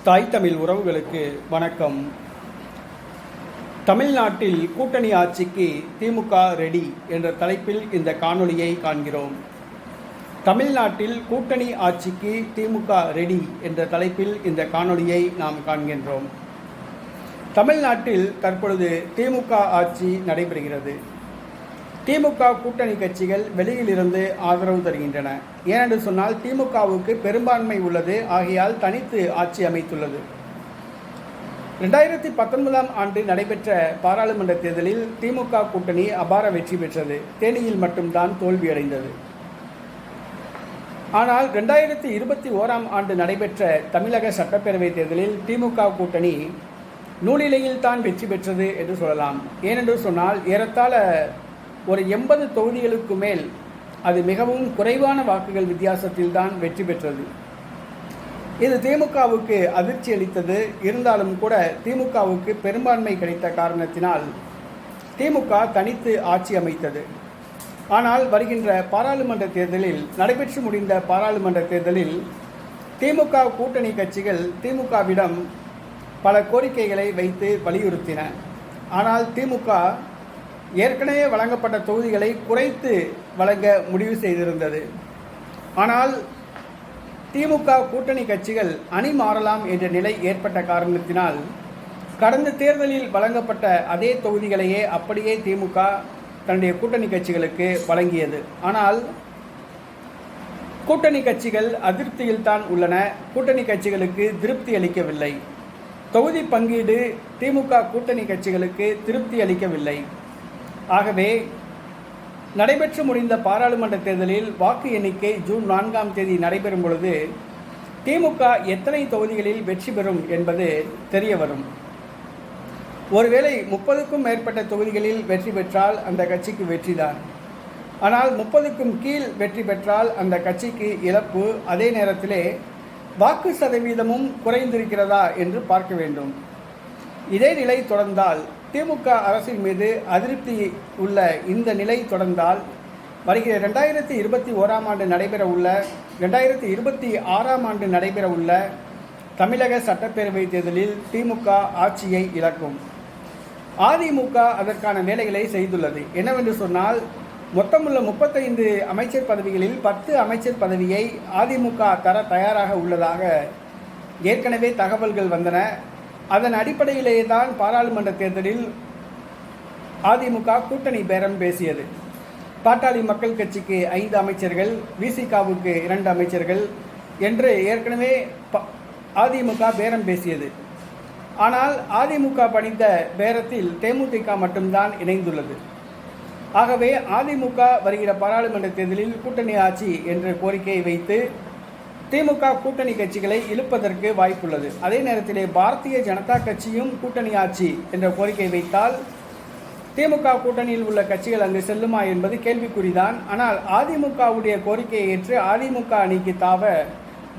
தாய் தமிழ் உறவுகளுக்கு வணக்கம். தமிழ்நாட்டில் கூட்டணி ஆட்சிக்கு திமுக ரெடி என்ற தலைப்பில் இந்த காணொளியை காண்கிறோம். தமிழ்நாட்டில் கூட்டணி ஆட்சிக்கு திமுக ரெடி என்ற தலைப்பில் இந்த காணொளியை நாம் காண்கின்றோம். தமிழ்நாட்டில் தற்பொழுது திமுக ஆட்சி நடைபெறுகிறது. திமுக கூட்டணி கட்சிகள் வெளியிலிருந்து ஆதரவு தருகின்றன. ஏனென்று சொன்னால் திமுகவுக்கு பெரும்பான்மை உள்ளது, ஆகையால் தனித்து ஆட்சி அமைத்துள்ளது. 2019ஆம் ஆண்டு நடைபெற்ற பாராளுமன்ற தேர்தலில் திமுக கூட்டணி அபார வெற்றி பெற்றது. தேனியில் மட்டும்தான் தோல்வியடைந்தது. ஆனால் 2021ஆம் ஆண்டு நடைபெற்ற தமிழக சட்டப்பேரவை தேர்தலில் திமுக கூட்டணி நூலிலையில் தான் வெற்றி பெற்றது என்று சொல்லலாம். ஏனென்று சொன்னால் ஏறத்தாழ ஒரு 80 தொகுதிகளுக்கு மேல் அது மிகவும் குறைவான வாக்குகள் வித்தியாசத்தில் தான் வெற்றி பெற்றது. இது திமுகவுக்கு அதிர்ச்சி அளித்தது. இருந்தாலும் கூட திமுகவுக்கு பெரும்பான்மை கிடைத்த காரணத்தினால் திமுக தனித்து ஆட்சி அமைத்தது. ஆனால் வருகின்ற பாராளுமன்ற தேர்தலில் நடைபெற்று முடிந்த பாராளுமன்ற தேர்தலில் திமுக கூட்டணி கட்சிகள் திமுகவிடம் பல கோரிக்கைகளை வைத்து வலியுறுத்தின. ஆனால் திமுக ஏற்கனவே வழங்கப்பட்ட தொகுதிகளை குறைத்து வழங்க முடிவு செய்திருந்தது. ஆனால் திமுக கூட்டணி கட்சிகள் அணி மாறலாம் என்ற நிலை ஏற்பட்ட காரணத்தினால் கடந்த தேர்தலில் வழங்கப்பட்ட அதே தொகுதிகளையே அப்படியே திமுக தன்னுடைய கூட்டணி கட்சிகளுக்கு வழங்கியது. ஆனால் கூட்டணி கட்சிகள் அதிருப்தியில் தான் உள்ளன. கூட்டணி கட்சிகளுக்கு திருப்தி அளிக்கவில்லை. தொகுதி பங்கீடு திமுக கூட்டணி கட்சிகளுக்கு திருப்தி அளிக்கவில்லை. ஆகவே நடைபெற்று முடிந்த பாராளுமன்ற தேர்தலில் வாக்கு எண்ணிக்கை ஜூன் 4ஆம் தேதி நடைபெறும் பொழுது திமுக எத்தனை தொகுதிகளில் வெற்றி பெறும் என்பது தெரிய வரும். ஒருவேளை 30க்கும் மேற்பட்ட தொகுதிகளில் வெற்றி பெற்றால் அந்த கட்சிக்கு வெற்றிதான். ஆனால் 30க்கும் கீழ் வெற்றி பெற்றால் அந்த கட்சிக்கு இழப்பு. அதே நேரத்திலே வாக்கு சதவீதமும் குறைந்திருக்கிறதா என்று பார்க்க வேண்டும். இதே நிலை தொடர்ந்தால் திமுக அரசின் மீது அதிருப்தி உள்ள இந்த நிலை தொடர்ந்தால் வருகிற 2021ஆம் ஆண்டு நடைபெற உள்ள 2026ஆம் ஆண்டு நடைபெற உள்ள தமிழக சட்டப்பேரவை தேர்தலில் திமுக ஆட்சியை இழக்கும். அதிமுக அதற்கான வேலைகளை செய்துள்ளது. என்னவென்று சொன்னால் மொத்தமுள்ள 35 அமைச்சர் பதவிகளில் 10 அமைச்சர் பதவியை அதிமுக தர தயாராக உள்ளதாக ஏற்கனவே தகவல்கள் வந்தன. அதன் அடிப்படையிலேயே தான் பாராளுமன்ற தேர்தலில் அதிமுக கூட்டணி பேரம் பேசியது. பாட்டாளி மக்கள் கட்சிக்கு 5 அமைச்சர்கள், விசிகாவுக்கு 2 அமைச்சர்கள் என்று ஏற்கனவே அதிமுக பேரம் பேசியது. ஆனால் அதிமுக பணிந்த பேரத்தில் தேமுதிக மட்டும்தான் இணைந்துள்ளது. ஆகவே அதிமுக வருகிற பாராளுமன்ற தேர்தலில் கூட்டணி ஆட்சி என்ற கோரிக்கையை வைத்து திமுக கூட்டணி கட்சிகளை இழுப்பதற்கு வாய்ப்புள்ளது. அதே நேரத்திலே பாரதிய ஜனதா கட்சியும் கூட்டணி ஆட்சி என்ற கோரிக்கை வைத்தால் திமுக கூட்டணியில் உள்ள கட்சிகள் அங்கு செல்லுமா என்பது கேள்விக்குறிதான். ஆனால் அதிமுகவுடைய கோரிக்கையை ஏற்று அதிமுக அணிக்கு தாவ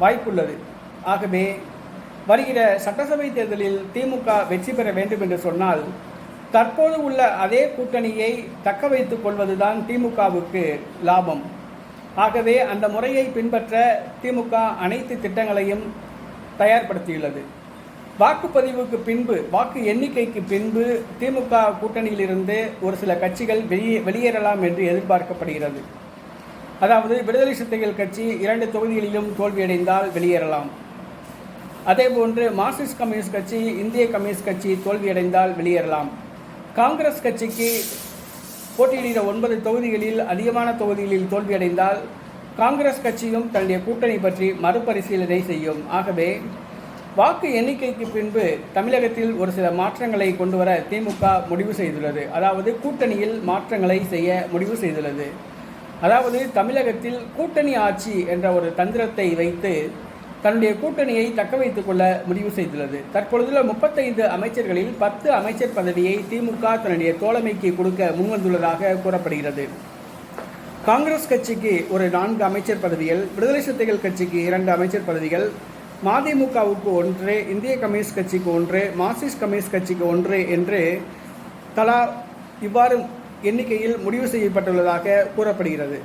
வாய்ப்புள்ளது. ஆகவே வருகிற சட்டசபை தேர்தலில் திமுக வெற்றி பெற வேண்டும் என்று சொன்னால் தற்போது உள்ள அதே கூட்டணியை தக்க வைத்துக் கொள்வதுதான் திமுகவுக்கு லாபம். ஆகவே அந்த முறையை பின்பற்ற திமுக அனைத்து திட்டங்களையும் தயார்படுத்தியுள்ளது. வாக்குப்பதிவுக்கு பின்பு, வாக்கு எண்ணிக்கைக்கு பின்பு திமுக கூட்டணியிலிருந்து ஒரு சில கட்சிகள் வெளியேறலாம் என்று எதிர்பார்க்கப்படுகிறது. அதாவது விடுதலை சிறுத்தைகள் கட்சி 2 தொகுதிகளிலும் தோல்வியடைந்தால் வெளியேறலாம். அதேபோன்று மார்க்சிஸ்ட் கம்யூனிஸ்ட் கட்சி, இந்திய கம்யூனிஸ்ட் கட்சி தோல்வியடைந்தால் வெளியேறலாம். காங்கிரஸ் கட்சிக்கு போட்டியிடுகிற 9 தொகுதிகளில் அதிகமான தொகுதிகளில் தோல்வியடைந்தால் காங்கிரஸ் கட்சியும் தன்னுடைய கூட்டணி பற்றி மறுபரிசீலனை செய்யும். ஆகவே வாக்கு எண்ணிக்கைக்கு பின்பு தமிழகத்தில் ஒரு சில மாற்றங்களை கொண்டு வர திமுக முடிவு செய்துள்ளது. அதாவது கூட்டணியில் மாற்றங்களை செய்ய முடிவு செய்துள்ளது. அதாவது தமிழகத்தில் கூட்டணி ஆட்சி என்ற ஒரு தந்திரத்தை வைத்து தன்னுடைய கூட்டணியை தக்க வைத்துக் கொள்ள முடிவு செய்துள்ளது. தற்பொழுதுள்ள 35 அமைச்சர்களில் 10 அமைச்சர் பதவியை திமுக தன்னுடைய தோழமைக்கு கொடுக்க முன்வந்துள்ளதாக கூறப்படுகிறது. காங்கிரஸ் கட்சிக்கு ஒரு 4 அமைச்சர் பதவிகள், விடுதலை சிறுத்தைகள் கட்சிக்கு 2 அமைச்சர் பதவிகள், மதிமுகவுக்கு 1, இந்திய கம்யூனிஸ்ட் கட்சிக்கு 1, மார்க்சிஸ்ட் கம்யூனிஸ்ட் கட்சிக்கு 1 என்று தலா இவ்வாறு எண்ணிக்கையில் முடிவு செய்யப்பட்டுள்ளதாக கூறப்படுகிறது.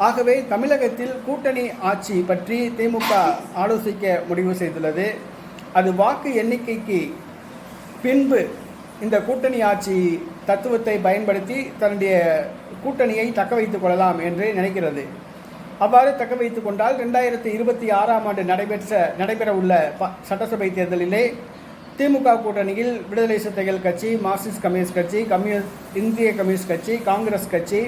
ஆகவே தமிழகத்தில் கூட்டணி ஆட்சி பற்றி திமுக ஆலோசிக்க முடிவு செய்துள்ளது. அது வாக்கு எண்ணிக்கைக்கு பின்பு இந்த கூட்டணி ஆட்சி தத்துவத்தை பயன்படுத்தி தன்னுடைய கூட்டணியை தக்க வைத்துக் கொள்ளலாம் என்று நினைக்கிறது. அவ்வாறு தக்க வைத்துக் கொண்டால் 2026ஆம் ஆண்டு நடைபெற உள்ள சட்டசபை தேர்தலிலே திமுக கூட்டணியில் விடுதலை சிறுத்தைகள் கட்சி, மார்க்சிஸ்ட் கம்யூனிஸ்ட் கட்சி, இந்திய கம்யூனிஸ்ட் கட்சி, காங்கிரஸ் கட்சி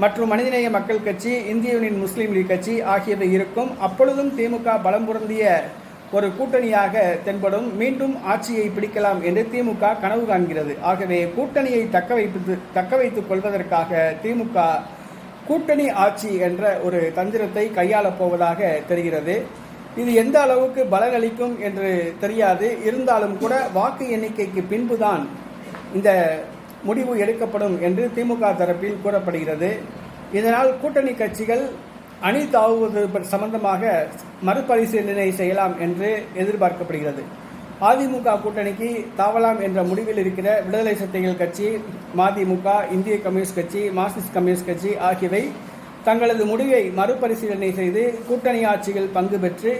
மற்றும் மனிதநேய மக்கள் கட்சி, இந்திய யூனியன் முஸ்லீம் லீக் கட்சி ஆகியவை இருக்கும். அப்பொழுதும் திமுக பலம் பொருந்திய ஒரு கூட்டணியாக தென்படும். மீண்டும் ஆட்சியை பிடிக்கலாம் என்று திமுக கனவு காண்கிறது. ஆகவே கூட்டணியை தக்க வைத்துக் கொள்வதற்காக திமுக கூட்டணி ஆட்சி என்ற ஒரு தந்திரத்தை கையாளப் போவதாக தெரிகிறது. இது எந்த அளவுக்கு பலனளிக்கும் என்று தெரியாது. இருந்தாலும் கூட வாக்கு எண்ணிக்கைக்கு பின்புதான் இந்த முடிவு எடுக்கப்படும் என்று திமுக தரப்பில் கூறப்படுகிறது. இதனால் கூட்டணி கட்சிகள் அணி தாவுவது சம்பந்தமாக மறுபரிசீலனை செய்யலாம் என்று எதிர்பார்க்கப்படுகிறது. அதிமுக கூட்டணிக்கு தாவலாம் என்ற முடிவில் இருக்கிற விடுதலை சிறுத்தைகள் கட்சி, மதிமுக, இந்திய கம்யூனிஸ்ட் கட்சி, மார்க்சிஸ்ட் கம்யூனிஸ்ட் கட்சி ஆகியவை தங்களது முடிவை மறுபரிசீலனை செய்து கூட்டணி ஆட்சிகள் பங்கு பெற்று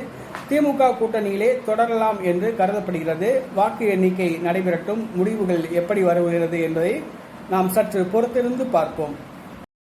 திமுக கூட்டணியிலே தொடரலாம் என்று கருதப்படுகிறது. வாக்கு எண்ணிக்கை நடைபெறட்டும். முடிவுகள் எப்படி வருகிறது என்பதை நாம் சற்று பொறுத்திருந்து பார்ப்போம்.